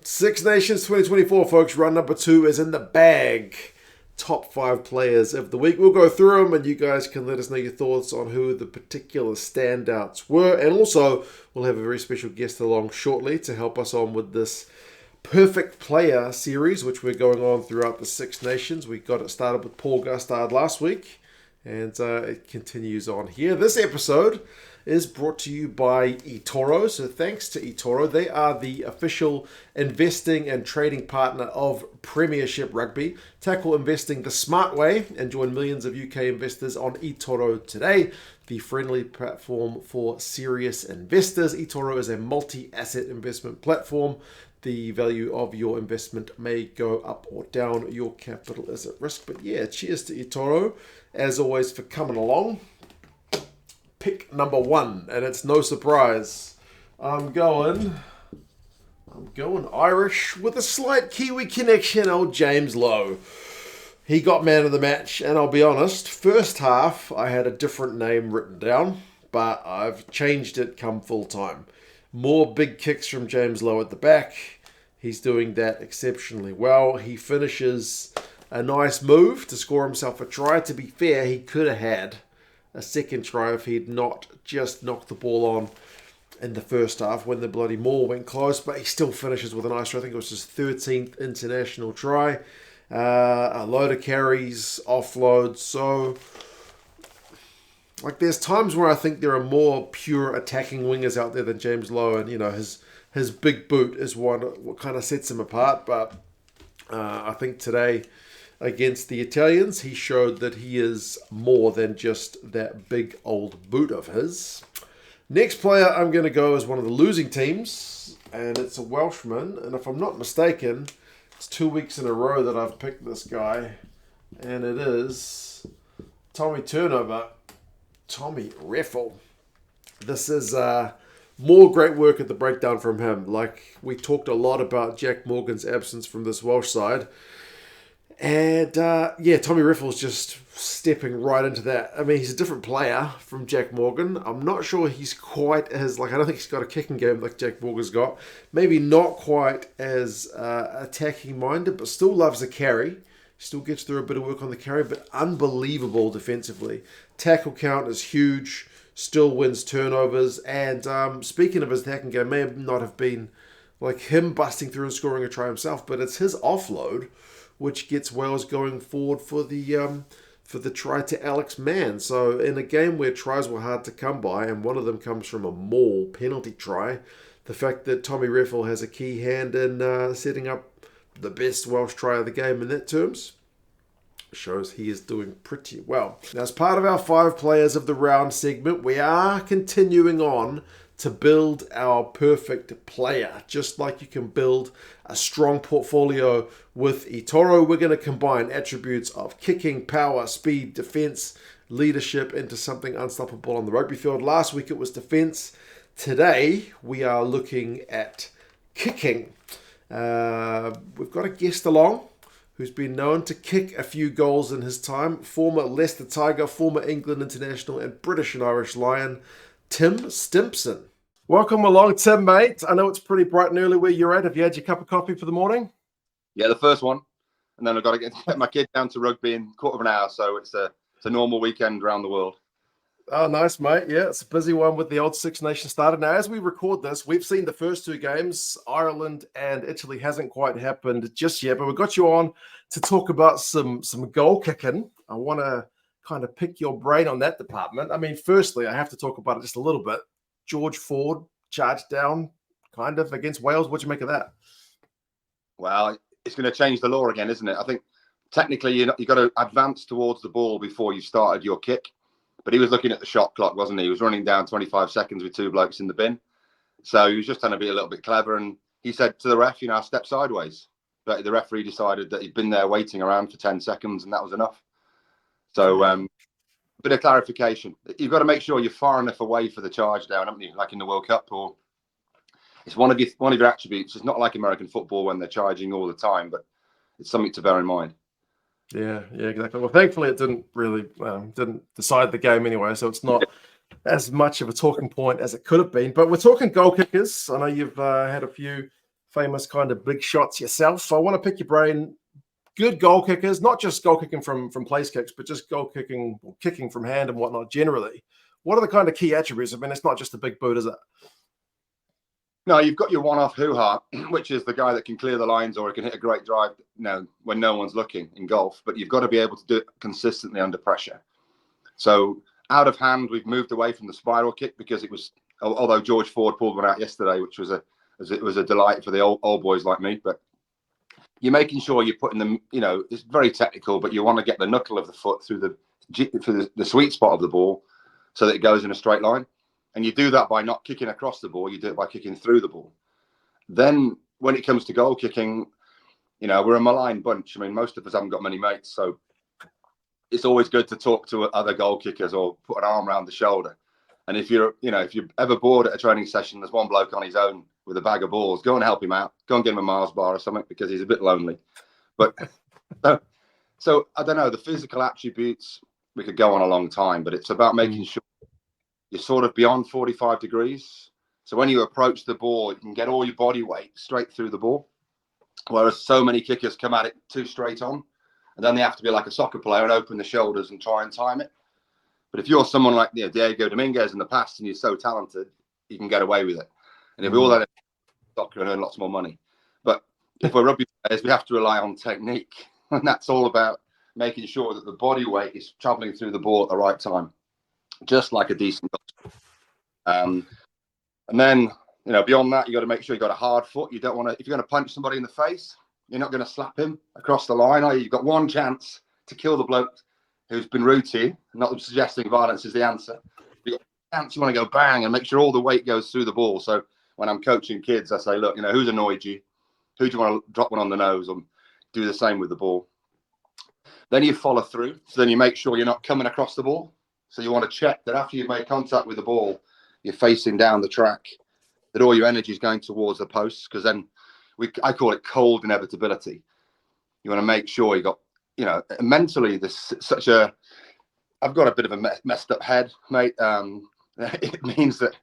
Six Nations 2024, folks. Run number 2 is in the bag. Top 5 players of the week. We'll go through them and you guys can let us know your thoughts on who the particular standouts were. And also, we'll have a very special guest along shortly to help us on with this Perfect Player series, which we're going on throughout the Six Nations. We got it started with Paul Gustard last week, and it continues on here. This episode is brought to you by eToro. So thanks to eToro. They are the official investing and trading partner of Premiership Rugby. Tackle investing the smart way and join millions of UK investors on eToro today, the friendly platform for serious investors. eToro is a multi-asset investment platform. The value of your investment may go up or down. Your capital is at risk. But yeah, cheers to eToro, as always, for coming along. Pick number 1, and it's no surprise. I'm going Irish with a slight Kiwi connection, old James Lowe. He got man of the match, and I'll be honest, first half I had a different name written down, but I've changed it come full time. More big kicks from James Lowe at the back. He's doing that exceptionally well. He finishes a nice move to score himself a try. To be fair, he could have had a second try if he'd not just knocked the ball on in the first half when the bloody maul went close, but he still finishes with a nice try. I think it was his 13th international try. A load of carries, offloads. So, there's times where I think there are more pure attacking wingers out there than James Lowe, and his big boot is what kind of sets him apart. But I think today, against the Italians, he showed that he is more than just that big old boot of his. Next player I'm going to go is one of the losing teams, and it's a Welshman. And if I'm not mistaken, it's 2 weeks in a row that I've picked this guy, and it is Tommy Reffell. This is more great work at the breakdown from him. We talked a lot about Jack Morgan's absence from this Welsh side. And, Tommy Reffell's just stepping right into that. I mean, he's a different player from Jack Morgan. I'm not sure he's quite as, I don't think he's got a kicking game like Jack Morgan's got. Maybe not quite as attacking-minded, but still loves a carry. Still gets through a bit of work on the carry, but unbelievable defensively. Tackle count is huge. Still wins turnovers. And speaking of his attacking game, may not have been him busting through and scoring a try himself, but it's his offload which gets Wales going forward for the try to Alex Mann. So in a game where tries were hard to come by, and one of them comes from a maul penalty try, the fact that Tommy Reffell has a key hand in setting up the best Welsh try of the game in that terms shows he is doing pretty well. Now, as part of our 5 players of the round segment, we are continuing on to build our perfect player. Just like you can build a strong portfolio with eToro, we're going to combine attributes of kicking, power, speed, defense, leadership into something unstoppable on the rugby field. Last week it was defense. Today we are looking at kicking. We've got a guest along who's been known to kick a few goals in his time. Former Leicester Tiger, former England international and British and Irish Lion, Tim Stimpson. Welcome along, Tim, mate. I know it's pretty bright and early where you're at. Have you had your cup of coffee for the morning? Yeah, the first one. And then I've got to get my kid down to rugby in a quarter of an hour. So it's a normal weekend around the world. Oh, nice, mate. Yeah, it's a busy one with the old Six Nations started. Now, as we record this, we've seen the first 2 games. Ireland and Italy hasn't quite happened just yet, but we've got you on to talk about some goal kicking. I want to kind of pick your brain on that department. I mean, firstly, I have to talk about it just a little bit. George Ford charged down kind of against Wales. What do you make of that? Well, it's going to change the law again, isn't it? I think technically you've got to advance towards the ball before you started your kick. But he was looking at the shot clock, wasn't he? He was running down 25 seconds with 2 blokes in the bin. So he was just trying to be a little bit clever. And he said to the ref, step sideways. But the referee decided that he'd been there waiting around for 10 seconds and that was enough. So a bit of clarification. You've got to make sure you're far enough away for the charge down, haven't you? Like in the World Cup, or it's one of your attributes. It's not like American football when they're charging all the time, but it's something to bear in mind. Yeah, exactly. Well, thankfully it didn't decide the game anyway, so it's not as much of a talking point as it could have been. But we're talking goal kickers. I know you've had a few famous kind of big shots yourself. I want to pick your brain. Good goal kickers, not just goal kicking from place kicks, but just goal kicking, kicking from hand and whatnot generally. What are the kind of key attributes? I mean, it's not just a big boot, is it? No, you've got your one-off hoo-ha, which is the guy that can clear the lines or can hit a great drive, when no one's looking in golf. But you've got to be able to do it consistently under pressure. So out of hand, we've moved away from the spiral kick because it was, although George Ford pulled one out yesterday, which was a delight for the old boys like me. But you're making sure you're putting them, it's very technical, but you want to get the knuckle of the foot through the sweet spot of the ball so that it goes in a straight line. And you do that by not kicking across the ball. You do it by kicking through the ball. Then when it comes to goal kicking, we're a maligned bunch. I mean, most of us haven't got many mates. So it's always good to talk to other goal kickers or put an arm around the shoulder. And if you're ever bored at a training session, there's one bloke on his own with a bag of balls, go and help him out. Go and get him a Mars bar or something because he's a bit lonely. But so I don't know, the physical attributes, we could go on a long time, but it's about making sure you're sort of beyond 45 degrees. So when you approach the ball, you can get all your body weight straight through the ball. Whereas so many kickers come at it too straight on. And then they have to be like a soccer player and open the shoulders and try and time it. But if you're someone like Diego Dominguez in the past and you're so talented, you can get away with it. And if we all had soccer and earn lots more money. But if we're rugby players, we have to rely on technique. And that's all about making sure that the body weight is traveling through the ball at the right time, just like a decent and then, beyond that, you got to make sure you got a hard foot. You don't want to, if you're going to punch somebody in the face, you're not going to slap him across the line. You've got one chance to kill the bloke who's been rude to you. Not suggesting violence is the answer. You want to go bang and make sure all the weight goes through the ball. So when I'm coaching kids, I say, look, who's annoyed you? Who do you want to drop one on the nose and do the same with the ball? Then you follow through. So then you make sure you're not coming across the ball. So you want to check that after you've made contact with the ball, you're facing down the track, that all your energy is going towards the posts, because then I call it cold inevitability. You want to make sure you got, mentally, I've got a bit of a messed up head, mate. It means that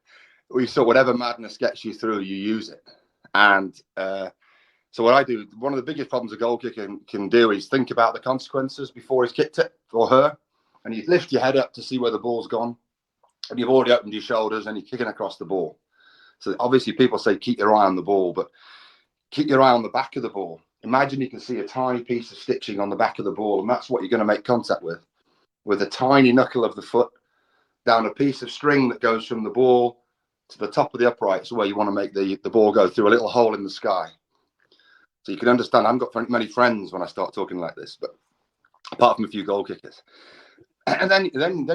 whatever madness gets you through, you use it. And so what I do, one of the biggest problems a goal kicker can do is think about the consequences before he's kicked it, or her. And you lift your head up to see where the ball's gone. And you've already opened your shoulders and you're kicking across the ball. So obviously people say keep your eye on the ball, but keep your eye on the back of the ball. Imagine you can see a tiny piece of stitching on the back of the ball, and that's what you're going to make contact with a tiny knuckle of the foot down a piece of string that goes from the ball to the top of the uprights, where you want to make the ball go through a little hole in the sky. So you can understand, I haven't got many friends when I start talking like this, but apart from a few goal kickers. And then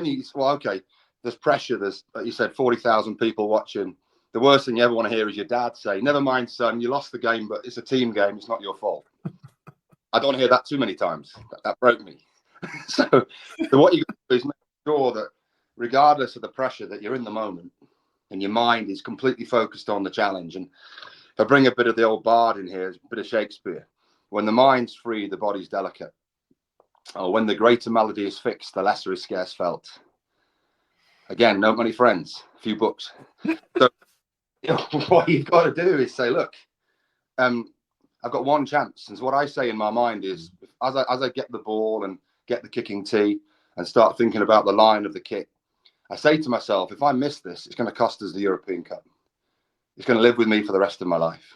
you, well, okay, there's pressure. There's, like you said, 40,000 people watching. The worst thing you ever want to hear is your dad say, never mind, son, you lost the game, but it's a team game. It's not your fault. I don't want to hear that too many times. That broke me. So what you got to do is make sure that regardless of the pressure, that you're in the moment and your mind is completely focused on the challenge. And if I bring a bit of the old bard in here, a bit of Shakespeare, when the mind's free, the body's delicate. Or when the greater melody is fixed, the lesser is scarce felt. Again, not many friends, a few books. So what you've got to do is say, look, I've got one chance. And so what I say in my mind is, as I get the ball and get the kicking tee and start thinking about the line of the kick, I say to myself, if I miss this, it's going to cost us the European Cup. It's going to live with me for the rest of my life,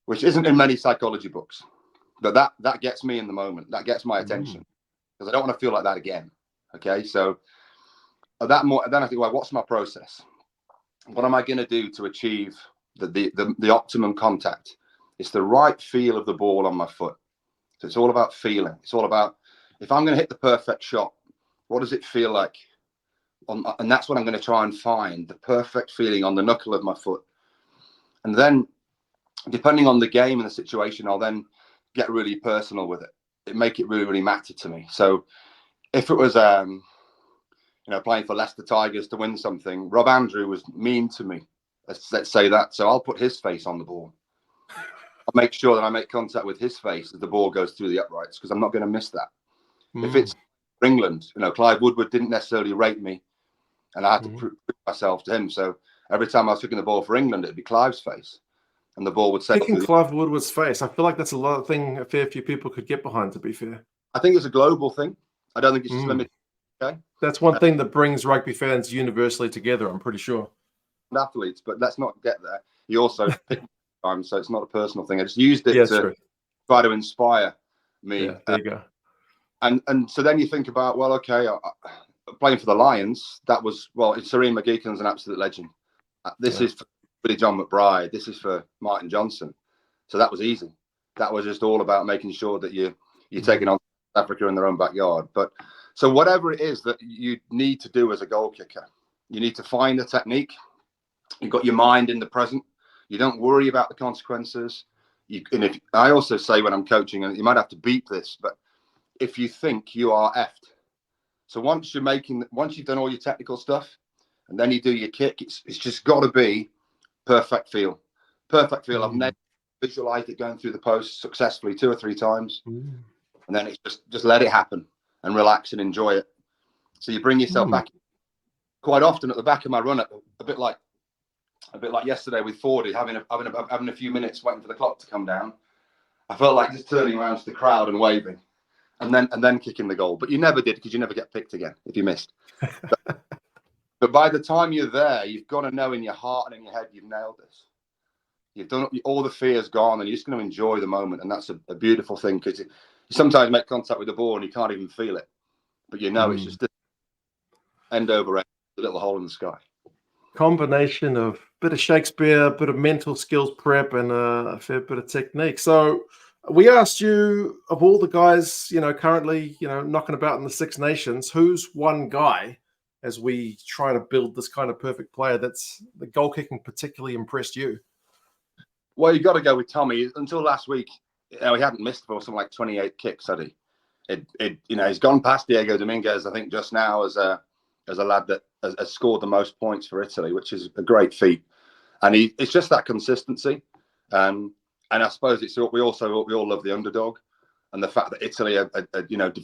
which isn't in many psychology books. But that gets me in the moment. That gets my attention, because I don't want to feel like that again. Okay, so then I think, well, what's my process? What am I going to do to achieve the optimum contact? It's the right feel of the ball on my foot. So it's all about feeling. It's all about, if I'm going to hit the perfect shot, what does it feel like? And that's what I'm going to try and find, the perfect feeling on the knuckle of my foot. And then, depending on the game and the situation, I'll then get really personal with it. Make it really, really matter to me. So if it was, playing for Leicester Tigers to win something, Rob Andrew was mean to me. Let's say that. So I'll put his face on the ball. I'll make sure that I make contact with his face as the ball goes through the uprights, because I'm not going to miss that. If it's for England, Clive Woodward didn't necessarily rate me, and I had to prove myself to him. So every time I was kicking the ball for England, it'd be Clive's face. and the ball would sail Kicking through. Clive Woodward's face, I feel like that's a thing a fair few people could get behind, to be fair. I think it's a global thing. I don't think it's just limited. Okay, that's one thing that brings rugby fans universally together, I'm pretty sure. Athletes, but let's not get there. He also picked time, so it's not a personal thing. I just used it to try to inspire me. Yeah, there you go. And so then you think about, well, okay, playing for the Lions, that was, well, Serene McGeechan's an absolute legend. This is for Billy John McBride. This is for Martin Johnson. So that was easy. That was just all about making sure that you're taking on Africa in their own backyard. But so whatever it is that you need to do as a goal kicker, you need to find a technique. You've got your mind in the present. You don't worry about the consequences. I also say when I'm coaching, and you might have to beep this, but if you think you are effed, so once you've done all your technical stuff, and then you do your kick, it's just got to be perfect feel. Perfect feel. I've never visualized it going through the post successfully 2 or 3 times, and then it's just let it happen and relax and enjoy it. So you bring yourself back. Quite often at the back of my run, a bit like yesterday with Fordy, having a few minutes waiting for the clock to come down. I felt like just turning around to the crowd and waving, and then kicking the goal. But you never did, because you never get picked again if you missed. But by the time you're there, you've got to know in your heart and in your head you've nailed this. You've done all the fear's gone, and you're just going to enjoy the moment, and that's a beautiful thing, because you sometimes make contact with the ball and you can't even feel it, but it's just end over end, a little hole in the sky. Combination of bit of Shakespeare, a bit of mental skills prep, and a fair bit of technique. So we asked you, of all the guys, currently, knocking about in the Six Nations, who's one guy, as we try to build this kind of perfect player, that's the goal kicking particularly impressed you? Well, you got to go with Tommy. Until last week, he hadn't missed for something like 28 kicks, had he? He's gone past Diego Dominguez, I think, just now as a lad that has scored the most points for Italy, which is a great feat. And it's just that consistency. And I suppose we all love the underdog, and the fact that Italy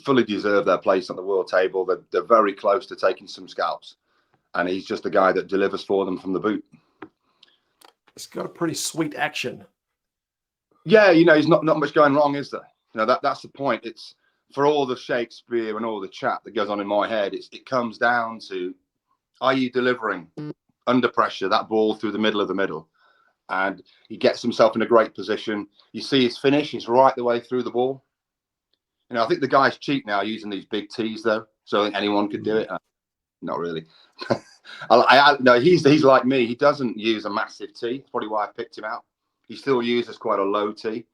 fully deserve their place on the world table. They're very close to taking some scalps, and he's just a guy that delivers for them from the boot. It's got a pretty sweet action. Yeah, he's not much going wrong, is there? That's the point. It's for all the Shakespeare and all the chat that goes on in my head. It comes down to, are you delivering under pressure that ball through the middle? And he gets himself in a great position. You see his finish; he's right the way through the ball. I think the guy's cheap now using these big tees, though, so I think anyone could do it. Not really. No, he's like me. He doesn't use a massive tee. That's probably why I picked him out. He still uses quite a low tee,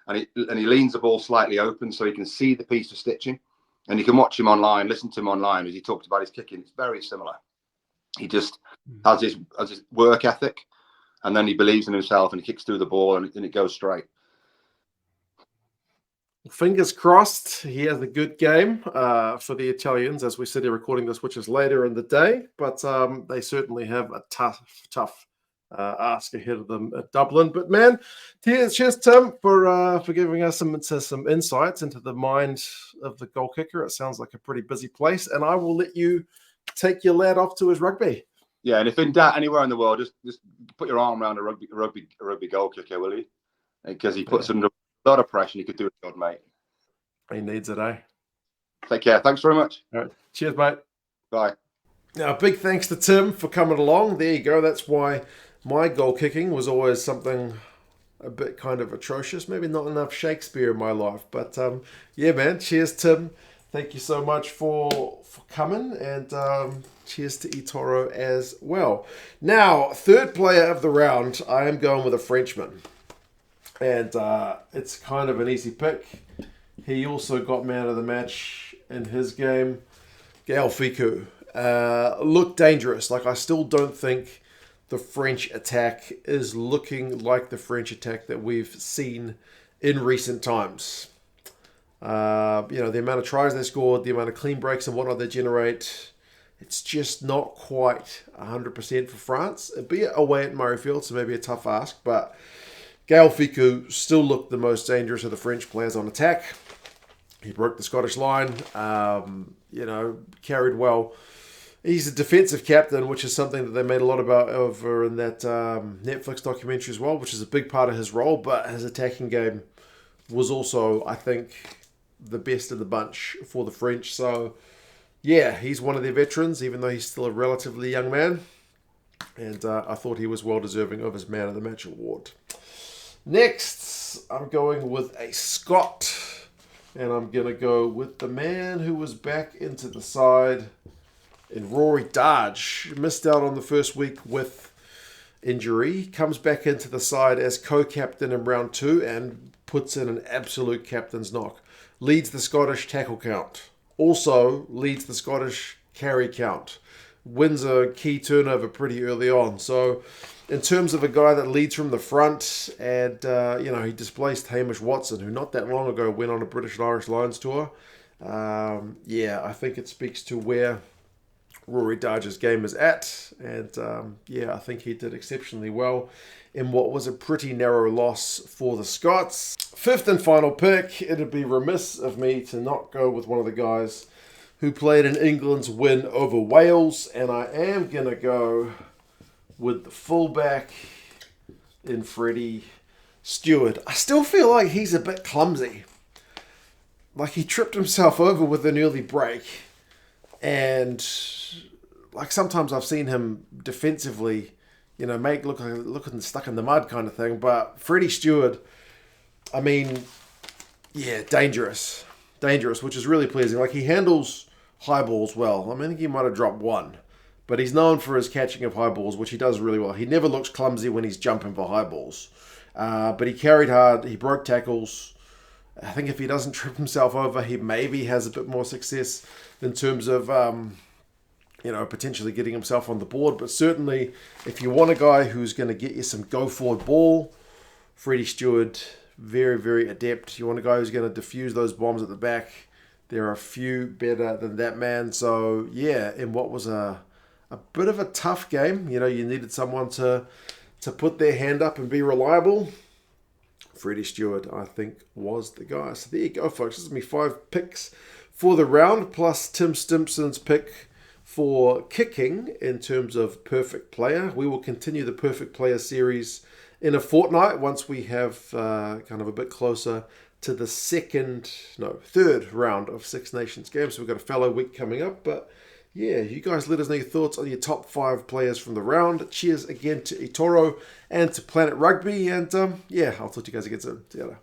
and he leans the ball slightly open so he can see the piece of stitching, and you can watch him online, listen to him online as he talked about his kicking. It's very similar. He just has his work ethic, and then he believes in himself, and he kicks through the ball, and it goes straight. Fingers crossed he has a good game for the Italians as we sit here recording this, which is later in the day. But they certainly have a tough ask ahead of them at Dublin. But man, cheers Tim for giving us some insights into the mind of the goal kicker. It sounds like a pretty busy place, and I will let you take your lad off to his rugby. Yeah, and if in doubt anywhere in the world, just put your arm around a rugby goal kicker, will you? Because he puts under a lot of pressure. And he could do it, God, mate. He needs it, eh? Take care. Thanks very much. All right. Cheers, mate. Bye. Now, big thanks to Tim for coming along. There you go. That's why my goal kicking was always something a bit kind of atrocious. Maybe not enough Shakespeare in my life. But yeah, man. Cheers, Tim. Thank you so much for coming. And cheers to eToro as well. Now, third player of the round, I am going with a Frenchman. And it's kind of an easy pick. He also got man of the match in his game. Gael Fickou looked dangerous. I still don't think the French attack is looking like the French attack that we've seen in recent times. The amount of tries they scored, the amount of clean breaks and whatnot they generate, it's just not quite 100% for France. It'd be away at Murrayfield, so maybe a tough ask, but Gael Fickou still looked the most dangerous of the French players on attack. He broke the Scottish line, carried well. He's a defensive captain, which is something that they made a lot about over in that Netflix documentary as well, which is a big part of his role. But his attacking game was also, I think, the best of the bunch for the French. So, yeah, he's one of their veterans, even though he's still a relatively young man. And I thought he was well deserving of his Man of the Match award. Next, I'm going with a Scot. And I'm going to go with the man who was back into the side in Rory Darge. Missed out on the first week with injury. Comes back into the side as co-captain in round 2 and puts in an absolute captain's knock. Leads the Scottish tackle count. Also leads the Scottish carry count. Wins a key turnover pretty early on. So in terms of a guy that leads from the front, and he displaced Hamish Watson, who not that long ago went on a British and Irish Lions tour. I think it speaks to where Rory Darge's game is at, and I think he did exceptionally well in what was a pretty narrow loss for the Scots. Fifth and final pick, it'd be remiss of me to not go with one of the guys who played in England's win over Wales, and I am going to go with the fullback in Freddie Stewart. I still feel like he's a bit clumsy. Like he tripped himself over with an early break, and like sometimes I've seen him defensively, make looking stuck in the mud kind of thing. But Freddie Stewart, I mean, yeah, dangerous, which is really pleasing. Like he handles high balls well. I mean, I think he might have dropped one, but he's known for his catching of high balls, which he does really well. He never looks clumsy when he's jumping for high balls, but he carried hard. He broke tackles. I think if he doesn't trip himself over, he maybe has a bit more success in terms of, potentially getting himself on the board. But certainly, if you want a guy who's going to get you some go-forward ball, Freddie Stewart, very, very adept. You want a guy who's going to defuse those bombs at the back. There are a few better than that man. So, yeah, in what was a bit of a tough game, you needed someone to put their hand up and be reliable. Freddie Stewart, I think, was the guy. So there you go, folks. This is me 5 picks for the round, plus Tim Stimpson's pick for kicking in terms of perfect player. We will continue the perfect player series in a fortnight once we have kind of a bit closer to the third round of Six Nations games. So we've got a fallow week coming up, but yeah, you guys let us know your thoughts on your top 5 players from the round. Cheers again to eToro and to Planet Rugby. And I'll talk to you guys again soon. See you later.